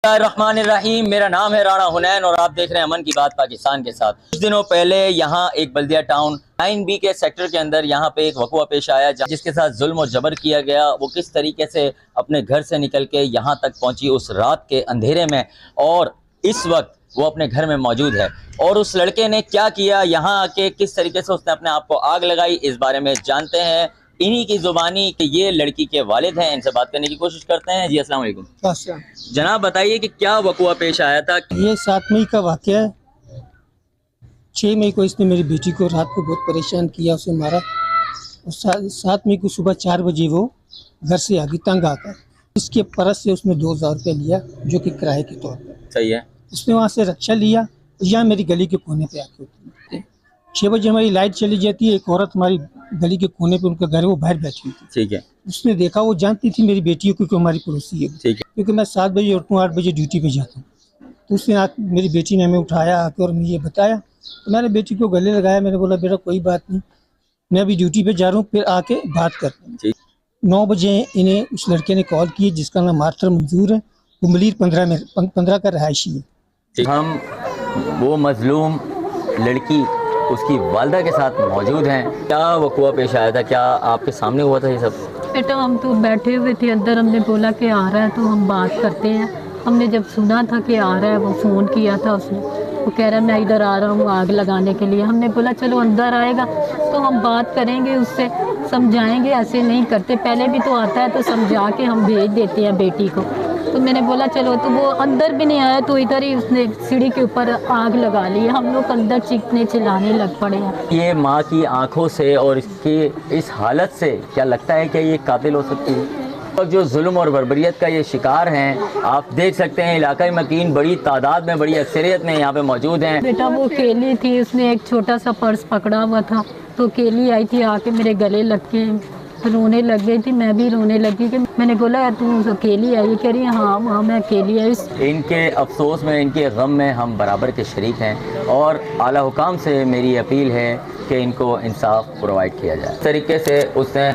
रहमानिर्रहीम। मेरा नाम है राणा हुनैन और आप देख रहे हैं अमन की बात पाकिस्तान के साथ। कुछ दिनों पहले यहाँ एक बल्दिया टाउन 9B के सेक्टर के अंदर यहाँ पे एक वक़ुआ पेश आया जिसके साथ जुल्म और जबर किया गया। वो किस तरीके से अपने घर से निकल के यहाँ तक पहुँची उस रात के अंधेरे में, और इस वक्त वो अपने घर में मौजूद है। और उस लड़के ने क्या किया, यहाँ आके किस तरीके से उसने अपने आप को आग लगाई, इस बारे में जानते हैं इन्हीं की जुबानी कि ये लड़की के वालिद हैं। इनसे बात करने की कोशिश करते हैं। जी अस्सलाम वालेकुम जनाब, बताइए कि क्या वक़ुआ पेश आया था। ये 7 मई का वाक़या है। 6 मई को इसने मेरी बेटी को रात को बहुत परेशान किया, उसे मारा। और 7 मई को सुबह 4 बजे वो घर से आगे तंग आकर इसके परस से उसने 2000 रुपये लिया, जो कि किराए के तौर पर। सही है। उसने वहाँ से रक्षा लिया, यहाँ मेरी गली के कोने पे आके होती है। 6 बजे हमारी लाइट चली जाती है। एक औरत हमारी गली के कोने पे, उनका घर है, वो बाहर बैठी हुई थी। ठीक है। उसने देखा, वो जानती थी मेरी बेटी को क्योंकि हमारी पड़ोसी है। ठीक है। क्योंकि मैं 7 बजे उठता हूँ, 8 बजे ड्यूटी पे जाता हूँ। तो उसने मेरी बेटी ने हमें उठाया आके और मुझे बताया। तो मैंने बेटी को गले लगाया। मैंने बोला बेटा कोई बात नहीं, मैं अभी ड्यूटी पे जा रहा हूँ, फिर आके बात करते हैं। 9 बजे इन्हें उस लड़के ने कॉल की जिसका नाम मार्टर मंजूर है। वो मलीर 15 का रहायशी है। हम वो मजलूम लड़की उसकी वालदा के साथ मौजूद हैं। क्या वक़ुआ पेश आया था, क्या आपके सामने हुआ था ये सब? बेटा हम तो बैठे हुए थे अंदर, हमने बोला कि आ रहा है तो हम बात करते हैं। हमने जब सुना था कि आ रहा है, वो फ़ोन किया था उसने, वो कह रहा है मैं इधर आ रहा हूँ आग लगाने के लिए। हमने बोला चलो अंदर आएगा तो हम बात करेंगे, उससे समझाएंगे, ऐसे नहीं करते। पहले भी तो आता है तो समझा के हम भेज देते हैं बेटी को। तो मैंने बोला चलो, तो वो अंदर भी नहीं आया तो इधर ही उसने सीढ़ी के ऊपर आग लगा ली। हम लोग अंदर चीखने चिल्लाने लग पड़े हैं। ये माँ की आंखों से और इसकी इस हालत से क्या लगता है कि ये कातिल हो सकती है? और जो जुल्म और बर्बरियत का ये शिकार हैं, आप देख सकते हैं इलाकाई मकीन बड़ी तादाद में, बड़ी अक्सरियत में यहाँ पे मौजूद हैं। बेटा वो अकेली थी, उसने एक छोटा सा पर्स पकड़ा हुआ था, तो अकेली आई थी, आके मेरे गले लग के रोने लग गई थी। मैं भी रोने लगी कि मैंने बोला तू अकेली आई? कह रही हाँ मैं अकेली आई। इनके अफसोस में, इनके गम में हम बराबर के शरीक हैं और आला हुकाम से मेरी अपील है कि इनको इंसाफ प्रोवाइड किया जाए। इस तरीके से उसने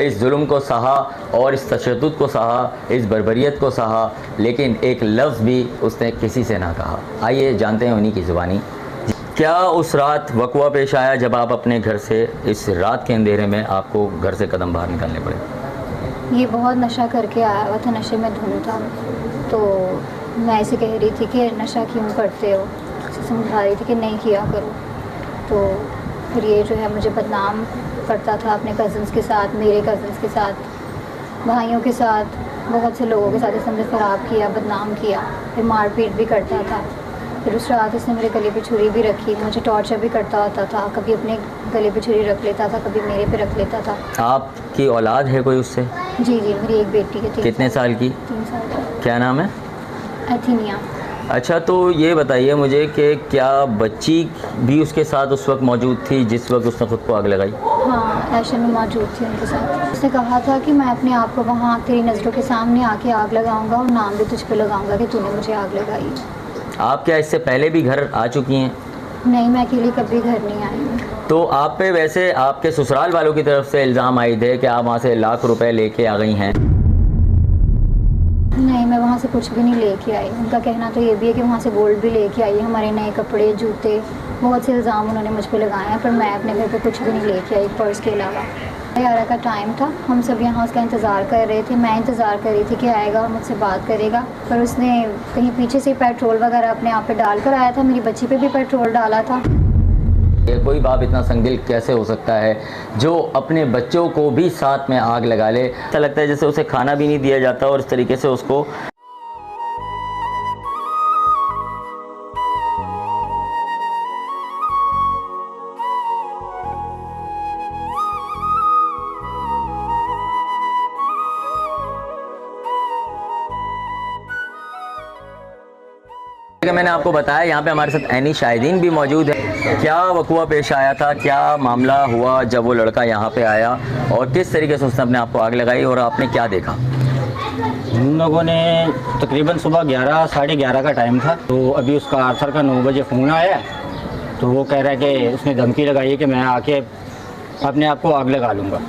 इस जुल्म को सहा और इस तशद्दुद को सहा, इस बर्बरियत को सहा, लेकिन एक लफ्ज़ भी उसने किसी से ना कहा। आइए जानते हैं उन्हीं की ज़ुबानी। क्या उस रात वक़ुआ पेश आया जब आप अपने घर से इस रात के अंधेरे में आपको घर से कदम बाहर निकालने पड़े? ये बहुत नशा करके आया हुआ था, नशे में धुन था। तो मैं इसे कह रही थी कि नशा क्यों करते हो, समझा रही थी कि नहीं किया करो। तो फिर ये जो है मुझे बदनाम करता था अपने कज़न्स के साथ, मेरे कज़न्स के साथ, भाइयों के साथ, बहुत से लोगों के साथ इसने मुझे ख़राब किया, बदनाम किया। फिर मारपीट भी करता था। फिर उस रात इसने मेरे गले पे छुरी भी रखी, मुझे टॉर्चर भी करता होता था। कभी अपने गले पे छुरी रख लेता था, कभी मेरे पे रख लेता था। आपकी औलाद है कोई उससे? जी मेरी एक बेटी है। कितने साल की? 3 साल की। क्या नाम है? एथीनिया। अच्छा, तो ये बताइए मुझे कि क्या बच्ची भी उसके साथ उस वक्त मौजूद थी जिस वक्त उसने खुद को आग लगाई? हाँ, ऐशा में मौजूद थी उनके साथ। उसने कहा था कि मैं अपने आप को वहाँ तेरी नज़रों के सामने आके आग लगाऊंगा और नाम भी तुझ पे लगाऊंगा कि तूने मुझे आग लगाई। आप क्या इससे पहले भी घर आ चुकी हैं? नहीं, मैं अकेली कभी घर नहीं आई हूँ। तो आप पे वैसे आपके ससुराल वालों की तरफ से इल्ज़ाम आए थे कि आप वहाँ से लाख रुपए लेके आ गई हैं? नहीं, मैं वहाँ से कुछ भी नहीं लेके आई। उनका कहना तो ये भी है कि वहाँ से गोल्ड भी लेके आई है, हमारे नए कपड़े, जूते, बहुत से इल्ज़ाम उन्होंने मुझ पे लगाए हैं। पर मैं अपने घर पे कुछ भी नहीं लेके आई पर्स के अलावा। 11 का टाइम था, हम सब यहाँ उसका इंतज़ार कर रहे थे। मैं इंतज़ार कर रही थी कि आएगा, मुझसे बात करेगा। पर उसने कहीं पीछे से पेट्रोल वगैरह अपने आप पे डाल कर आया था। मेरी बच्ची पे भी पेट्रोल डाला था। कोई बाप इतना संगदिल कैसे हो सकता है जो अपने बच्चों को भी साथ में आग लगा ले? ऐसा लगता है जैसे उसे खाना भी नहीं दिया जाता और इस तरीके से उसको मैंने आपको बताया यहाँ पे हमारे साथ ऐनी शाहिदीन भी मौजूद है। क्या वक़ुआ पेश आया था, क्या मामला हुआ जब वो लड़का यहाँ पे आया और किस तरीके से उसने अपने आप को आग लगाई और आपने क्या देखा? हम लोगों ने तकरीबन सुबह 11 साढ़े 11 का टाइम था। तो अभी उसका आर्थर का 9 बजे फ़ोन आया। तो वो कह रहा है कि उसने धमकी लगाई है कि मैं आके अपने आप को आग लगा लूँगा।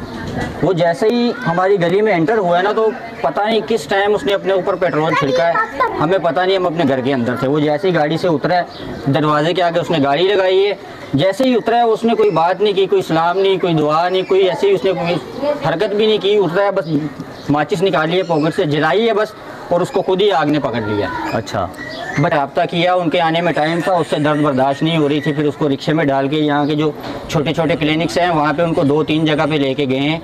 वो जैसे ही हमारी गली में एंटर हुआ है ना, तो पता नहीं किस टाइम उसने अपने ऊपर पेट्रोल छिड़का है, हमें पता नहीं, हम अपने घर के अंदर थे। वो जैसे ही गाड़ी से उतरा है, दरवाजे के आगे उसने गाड़ी लगाई है, जैसे ही उतरा है उसने कोई बात नहीं की, कोई सलाम नहीं, कोई दुआ नहीं, कोई ऐसी उसने कोई हरकत भी नहीं की। उतरा है, बस माचिस निकाली है पॉकेट से, जलाई है बस, और उसको खुद ही आग ने पकड़ लिया। अच्छा, बट रब्ता किया, उनके आने में टाइम था, उससे दर्द बर्दाश्त नहीं हो रही थी। फिर उसको रिक्शे में डाल के यहाँ के जो छोटे छोटे क्लिनिक्स हैं वहाँ पे उनको 2-3 जगह पे लेके गए हैं।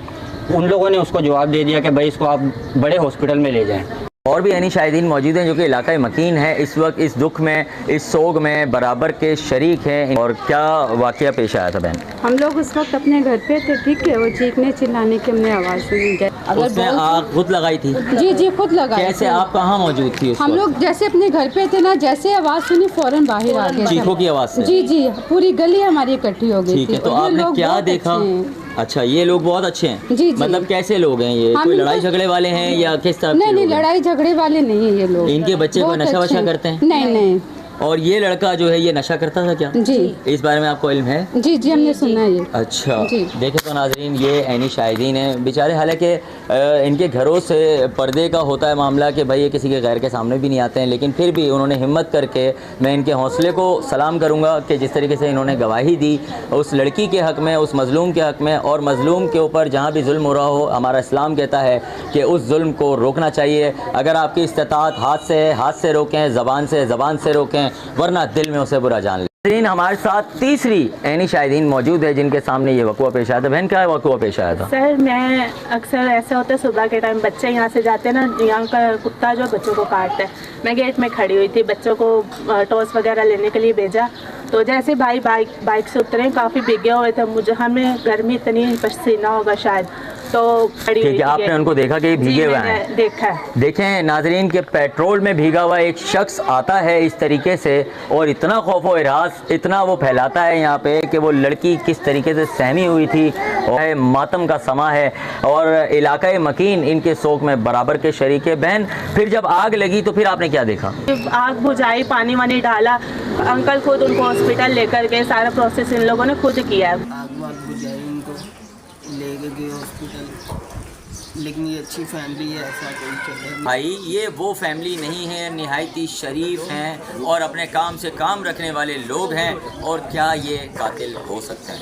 उन लोगों ने उसको जवाब दे दिया कि भाई इसको आप बड़े हॉस्पिटल में ले जाएं। और भी यानी शाहिदीन मौजूद हैं जो कि इलाका मकीन है, इस वक्त इस दुख में, इस सोग में बराबर के शरीक हैं। और क्या वाक़या पेश आया था बहन? हम लोग उस वक्त अपने घर पे थे, ठीक है, वो चीखने चिल्लाने की हमने आवाज़ सुनी। उसने आग खुद लगाई थी? जी खुद लगाई। कैसे, आप कहाँ मौजूद थी उस हम वक्त? लोग जैसे अपने घर पे थे ना, जैसे आवाज़ सुनी फौरन बाहर आ गए। चीखों की आवाज़ से? जी पूरी गली हमारी इकट्ठी हो गई। ठीक है, तो आपने क्या देखा? अच्छा, ये लोग बहुत अच्छे हैं? जी मतलब कैसे लोग हैं ये? कोई लड़ाई झगड़े वाले हैं या किस तरह? नहीं, लड़ाई झगड़े वाले नहीं है ये लोग। इनके बच्चे कोई नशा वशा करते हैं? नहीं। और ये लड़का जो है ये नशा करता था क्या? जी। इस बारे में आपको इल्म है? जी हमने सुना है ये। अच्छा, जी। देखे तो नाजरीन, ये ऐनी शाहिदीन हैं बेचारे। हालांकि इनके घरों से पर्दे का होता है मामला कि भाई ये किसी के गैर के सामने भी नहीं आते हैं, लेकिन फिर भी उन्होंने हिम्मत करके, मैं इनके हौसले को सलाम करूँगा कि जिस तरीके से इन्होंने गवाही दी उस लड़की के हक़ में, उस मज़लूम के हक़ में। और मज़लूम के ऊपर जहाँ भी जुल्म हो रहा हो, हमारा इस्लाम कहता है कि उस जुल्म को रोकना चाहिए। अगर आपकी इस्तिताअत हाथ से है, हाथ से रोकें, ज़बान से रोकें, वरना दिल में उसे बुरा जान लें। हमारे साथ तीसरी ऐनी शाहिदीन मौजूद है जिनके सामने ये वक़ुआ पेश आया था। बहन, क्या वक़ुआ पेश आया था? सर, मैं अक्सर ऐसा होता है सुबह के टाइम बच्चे यहाँ से जाते हैं ना, यहाँ का कुत्ता जो बच्चों को काटता है। मैं गेट में खड़ी हुई थी, बच्चों को टॉस वगैरह लेने के लिए भेजा, तो जैसे भाई बाइक से उतरे, काफ़ी भीगे हुए थे, मुझे हमें गर्मी इतनी पसीना होगा शायद, तो खड़ी हुई थी। आपने उनको देखा कि भीगे हुए हैं? देखा है। देखें नाजरीन के पेट्रोल में भीगा हुआ एक शख्स आता है इस तरीके से, और इतना खौफ व इरास इतना वो फैलाता है यहाँ पे कि वो लड़की किस तरीके से सहमी हुई थी। और मातम का समा है और इलाका मकीन इनके सोग में बराबर के शरीक है। बहन, फिर जब आग लगी तो फिर आपने क्या देखा? आग बुझाई, पानी वानी डाला, अंकल खुद उनको हॉस्पिटल लेकर गए, सारा प्रोसेस इन लोगों ने खुद किया। आग बुझाई, उनको लेके गए हॉस्पिटल, लेकिन ये अच्छी फैमिली है, ऐसा कोई चले। भाई, ये वो फैमिली नहीं है, निहायती शरीफ हैं और अपने काम से काम रखने वाले लोग हैं। और क्या ये कातिल हो सकते हैं?